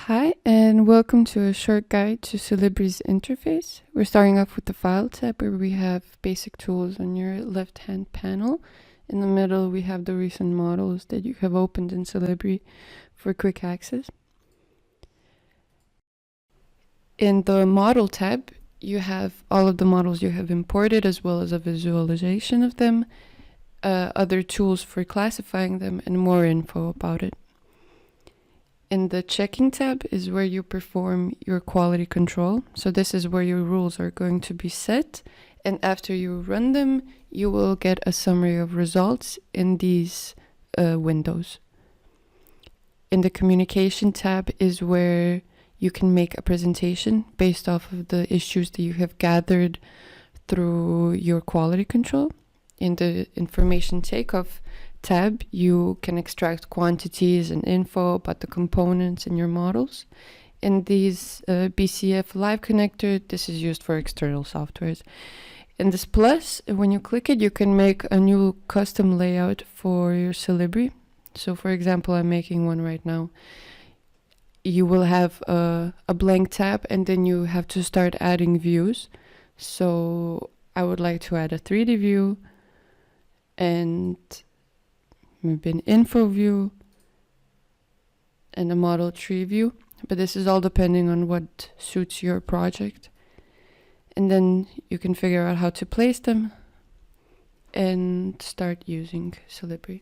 Hi, and welcome to a short guide to Solibri's interface. We're starting off with the File tab, where we have basic tools on your left-hand panel. In the middle, we have the recent models that you have opened in Solibri for quick access. In the Model tab, you have all of the models you have imported, as well as a visualization of them, other tools for classifying them, and more info about it. In the Checking tab is where you perform your quality control. So this is where your rules are going to be set. And after you run them, you will get a summary of results in these windows. In the Communication tab is where you can make a presentation based off of the issues that you have gathered through your quality control. In the Information Takeoff tab, you can extract quantities and info about the components in your models. In these BCF Live connector, this is used for external softwares. In this plus, when you click it, you can make a new custom layout for your Solibri. So for example, I'm making one right now. You will have a blank tab, and then you have to start adding views. So I would like to add a 3D view and maybe an info view and a model tree view, but this is all depending on what suits your project. And then you can figure out how to place them and start using Solibri.